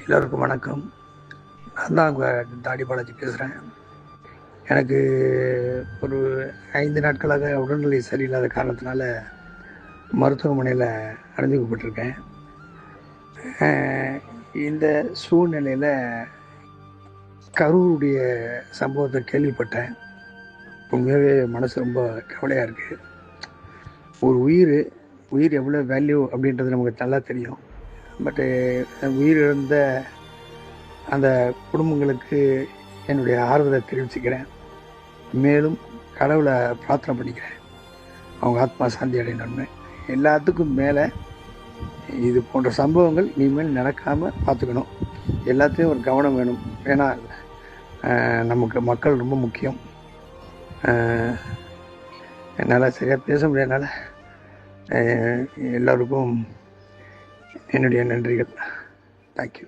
எல்லோருக்கும் வணக்கம். நான் தான் உங்கள் தாடி பாலாஜி பேசுகிறேன். எனக்கு ஒரு 5 நாட்களாக உடல்நிலை சரியில்லாத காரணத்தினால மருத்துவமனையில் அனுமதிக்கப்பட்டிருக்கேன். இந்த சூழ்நிலையில் கரூருடைய சம்பவத்தை கேள்விப்பட்டேன். உண்மையாகவே மனசு ரொம்ப கவலையாக இருக்குது. ஒரு உயிர் எவ்வளோ வேல்யூ அப்படின்றது நமக்கு நல்லா தெரியும். பட்டு உயிர் இழந்த அந்த குடும்பங்களுக்கு என்னுடைய ஆறுதலை தெரிவிச்சுக்கிறேன். மேலும் கடவுளை பிரார்த்தனை பண்ணிக்கிறேன், அவங்க ஆத்மா சாந்தி அடையணும்னு. எல்லாத்துக்கும் மேலே இது போன்ற சம்பவங்கள் இனிமேல் நடக்காமல் பார்த்துக்கணும். எல்லாத்தையும் ஒரு கவனம் வேணும். ஏன்னா நமக்கு மக்கள் ரொம்ப முக்கியம். என்னால் சரியாக பேச முடியாதனால எல்லோருக்கும் என்னுடைய நன்றிகள். தேங்க்யூ.